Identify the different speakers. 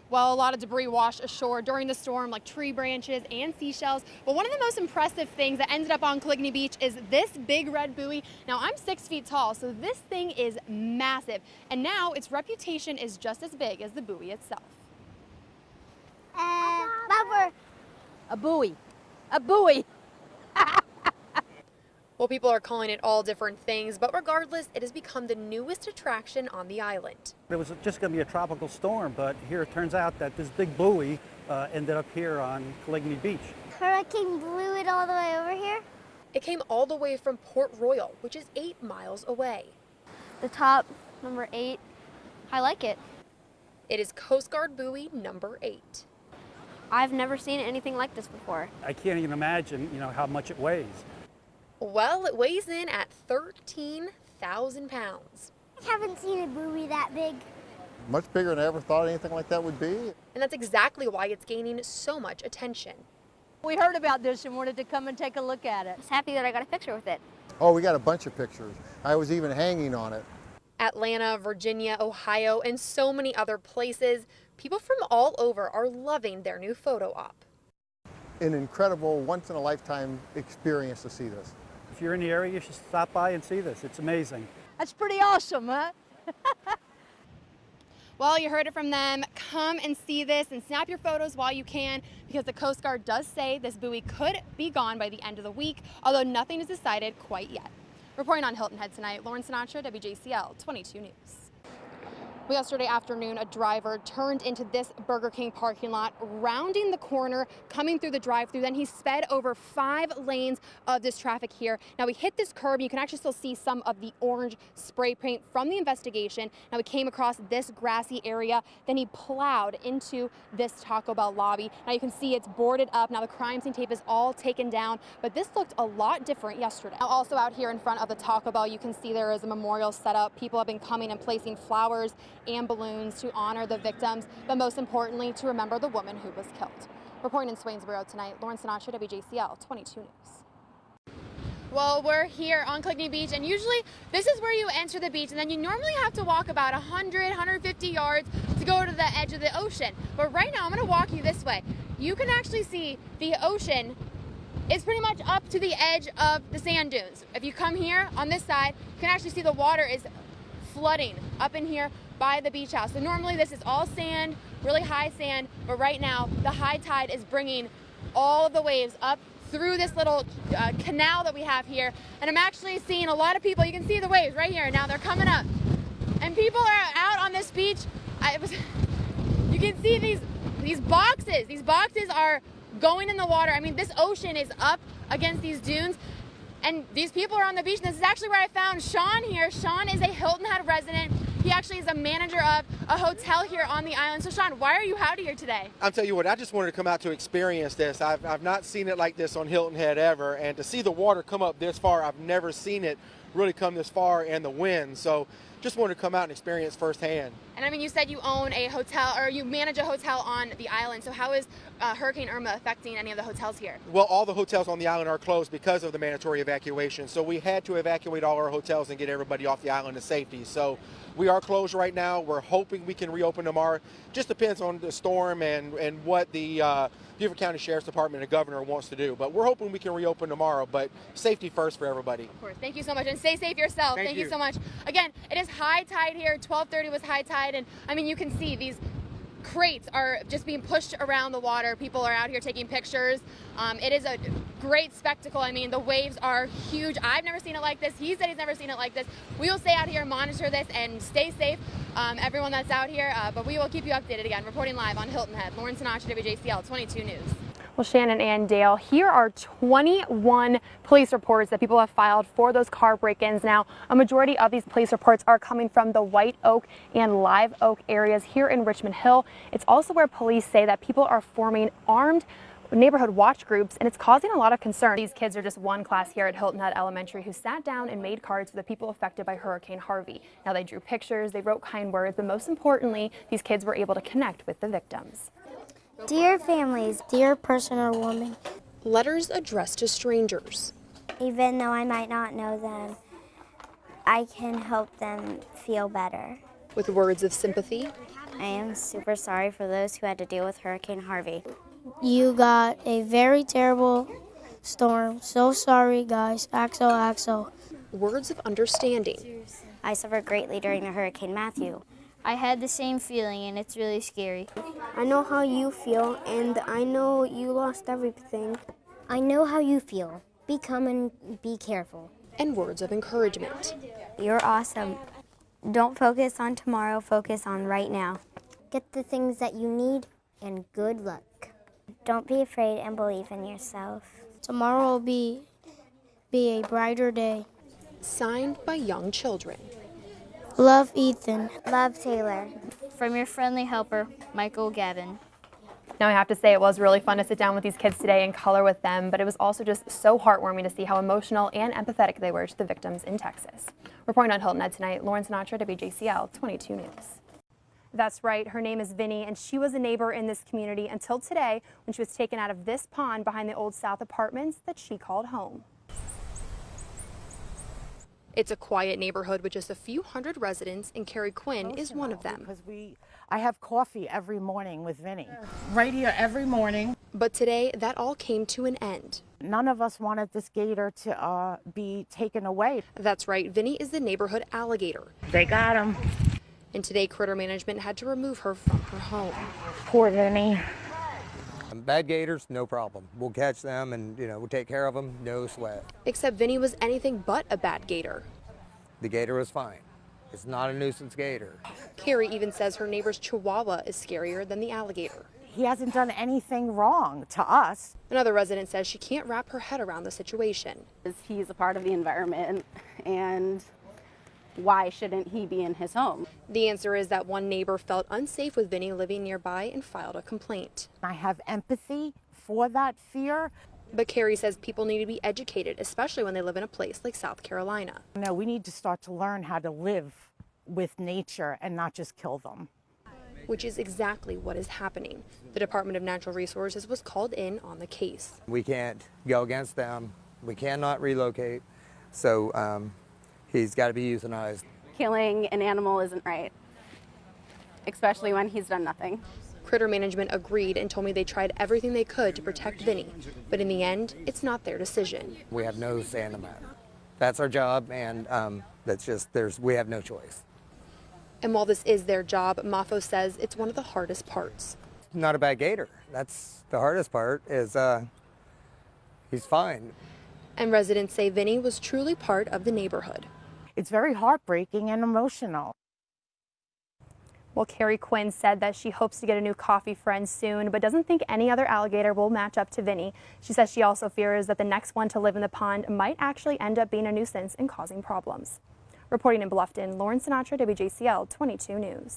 Speaker 1: Well, a lot of debris washed ashore during the storm, like tree branches and seashells. But one of the most impressive things that ended up on Caligny Beach is this big red buoy. Now, I'm 6 feet tall, so this thing is massive. And now its reputation is just as big as the buoy itself.
Speaker 2: Bubber.
Speaker 3: A buoy. A buoy.
Speaker 1: Well, people are calling it all different things, but regardless, it has become the newest attraction on the island.
Speaker 4: It was just going to be a tropical storm, but here it turns out that this big buoy ended up here on Caligny Beach.
Speaker 2: Hurricane blew it all the way over here.
Speaker 1: It came all the way from Port Royal, which is 8 miles away.
Speaker 2: The top, number 8. I like it.
Speaker 1: It is Coast Guard buoy number 8.
Speaker 2: I've never seen anything like this before.
Speaker 4: I can't even imagine, how much it weighs.
Speaker 1: Well, it weighs in at 13,000 pounds.
Speaker 2: I haven't seen a buoy that big.
Speaker 5: Much bigger than I ever thought anything like that would be.
Speaker 1: And that's exactly why it's gaining so much attention.
Speaker 3: We heard about this and wanted to come and take a look at it.
Speaker 2: I was happy that I got a picture with it.
Speaker 5: Oh, we got a bunch of pictures. I was even hanging on it.
Speaker 1: Atlanta, Virginia, Ohio, and so many other places, people from all over are loving their new photo op.
Speaker 5: An incredible, once-in-a-lifetime experience to see this.
Speaker 4: If you're in the area, you should stop by and see this. It's amazing.
Speaker 3: That's pretty awesome, huh?
Speaker 1: Well, you heard it from them. Come and see this and snap your photos while you can, because the Coast Guard does say this buoy could be gone by the end of the week, although nothing is decided quite yet. Reporting on Hilton Head tonight, Lauren Sinatra, WJCL 22 News. Well, yesterday afternoon, a driver turned into this Burger King parking lot, rounding the corner, coming through the drive-thru. Then he sped over 5 lanes of this traffic here. Now, he hit this curb. You can actually still see some of the orange spray paint from the investigation. Now, he came across this grassy area. Then he plowed into this Taco Bell lobby. Now, you can see it's boarded up. Now, the crime scene tape is all taken down, but this looked a lot different yesterday. Now, also out here in front of the Taco Bell, you can see there is a memorial set up. People have been coming and placing flowers and balloons to honor the victims, but most importantly, to remember the woman who was killed. Reporting in Swainsboro tonight, Lauren Sinatra, WJCL 22 News. Well, we're here on Caligny Beach, and usually this is where you enter the beach, and then you normally have to walk about 100, 150 yards to go to the edge of the ocean. But right now, I'm going to walk you this way. You can actually see the ocean is pretty much up to the edge of the sand dunes. If you come here on this side, you can actually see the water is flooding up in here by the beach house. So normally this is all sand, really high sand, but right now the high tide is bringing all of the waves up through this little canal that we have here. And I'm actually seeing a lot of people. You can see the waves right here. Now they're coming up. And people are out on this beach. You can see these boxes. These boxes are going in the water. I mean, this ocean is up against these dunes. And these people are on the beach. And this is actually where I found Sean here. Sean is a Hilton Head resident. He actually is a manager of a hotel here on the island. So Sean, why are you out here today?
Speaker 6: I'll tell you what, I just wanted to come out to experience this. I've not seen it like this on Hilton Head ever, and to see the water come up this far, I've never seen it really come this far, and the wind. So just wanted to come out and experience firsthand.
Speaker 1: And I mean, you said you own a hotel, or you manage a hotel on the island. So how is Hurricane Irma affecting any of the hotels here?
Speaker 6: Well, all the hotels on the island are closed because of the mandatory evacuation. So we had to evacuate all our hotels and get everybody off the island to safety. So we are closed right now. We're hoping we can reopen tomorrow. Just depends on the storm and what the Beaufort County Sheriff's Department and the governor wants to do. But we're hoping we can reopen tomorrow, but safety first for everybody.
Speaker 1: Of course. Thank you so much, and stay safe yourself. Thank you so much. Again, it is high tide here. 12:30 was high tide, and I mean, you can see these crates are just being pushed around the water. People are out here taking pictures. It is a great spectacle. I mean, the waves are huge. I've never seen it like this. He said he's never seen it like this. We will stay out here and monitor this and stay safe, everyone that's out here, but we will keep you updated. Again, reporting live on Hilton Head, Lauren Sinatra, WJCL 22 News. Well, Shannon and Dale, here are 21 police reports that people have filed for those car break-ins. Now, a majority of these police reports are coming from the White Oak and Live Oak areas here in Richmond Hill. It's also where police say that people are forming armed neighborhood watch groups, and it's causing a lot of concern. These kids are just one class here at Hilton Head Elementary who sat down and made cards for the people affected by Hurricane Harvey. Now, they drew pictures, they wrote kind words, but most importantly, these kids were able to connect with the victims.
Speaker 2: Dear families, dear person or woman,
Speaker 1: Letters addressed to strangers.
Speaker 2: even though I might not know them, I can help them feel better.
Speaker 1: With words of sympathy,
Speaker 7: I am super sorry for those who had to deal with Hurricane Harvey.
Speaker 8: You got a very terrible storm. So sorry, guys. Axel, Axel.
Speaker 1: Words of understanding.
Speaker 7: I suffered greatly during the Hurricane Matthew.
Speaker 2: I had the same feeling, and it's really scary.
Speaker 8: I know how you feel, and I know you lost everything.
Speaker 7: I know how you feel. Be calm and be careful.
Speaker 1: And words of encouragement.
Speaker 7: You're awesome. Don't focus on tomorrow, focus on right now. Get the things that you need, and good luck. Don't be afraid and believe in yourself.
Speaker 8: Tomorrow will be a brighter day.
Speaker 1: Signed by young children.
Speaker 8: Love, Ethan.
Speaker 7: Love, Taylor.
Speaker 2: From your friendly helper, Michael Gavin.
Speaker 1: Now I have to say it was really fun to sit down with these kids today and color with them, but it was also just so heartwarming to see how emotional and empathetic they were to the victims in Texas. Reporting on Hilton Head tonight, Lauren Sinatra, WJCL 22 News. That's right, her name is Vinny, and she was a neighbor in this community until today when she was taken out of this pond behind the Old South apartments that she called home. It's a quiet neighborhood with just a few hundred residents, and Carrie Quinn is one of them.
Speaker 9: Because I have coffee every morning with Vinny. Right here every morning.
Speaker 1: But today, that all came to an end.
Speaker 9: None of us wanted this gator to be taken away.
Speaker 1: That's right, Vinny is the neighborhood alligator.
Speaker 9: They got him.
Speaker 1: And today, Critter Management had to remove her from her home.
Speaker 9: Poor Vinny.
Speaker 10: Bad gators, no problem. We'll catch them and, we'll take care of them, no sweat.
Speaker 1: Except Vinny was anything but a bad gator.
Speaker 10: The gator was fine. It's not a nuisance gator.
Speaker 1: Carrie even says her neighbor's chihuahua is scarier than the alligator.
Speaker 9: He hasn't done anything wrong to us.
Speaker 1: Another resident says she can't wrap her head around the situation.
Speaker 11: He's a part of the environment, and why shouldn't he be in his home?
Speaker 1: The answer is that one neighbor felt unsafe with Vinny living nearby and filed a complaint.
Speaker 9: I have empathy for that fear.
Speaker 1: But Carrie says people need to be educated, especially when they live in a place like South Carolina.
Speaker 9: No, we need to start to learn how to live with nature and not just kill them.
Speaker 1: Which is exactly what is happening. The Department of Natural Resources was called in on the case.
Speaker 10: We can't go against them. We cannot relocate. So he's got to be euthanized.
Speaker 11: Killing an animal isn't right, especially when he's done nothing.
Speaker 1: Critter Management agreed and told me they tried everything they could to protect Vinny, but in the end, it's not their decision.
Speaker 10: We have no say in the matter. That's our job, and we have no choice.
Speaker 1: And while this is their job, Mafo says it's one of the hardest parts.
Speaker 10: Not a bad gator. That's the hardest part is he's fine.
Speaker 1: And residents say Vinny was truly part of the neighborhood.
Speaker 9: It's very heartbreaking and emotional.
Speaker 1: Well, Carrie Quinn said that she hopes to get a new coffee friend soon, but doesn't think any other alligator will match up to Vinny. She says she also fears that the next one to live in the pond might actually end up being a nuisance and causing problems. Reporting in Bluffton, Lauren Sinatra, WJCL 22 News.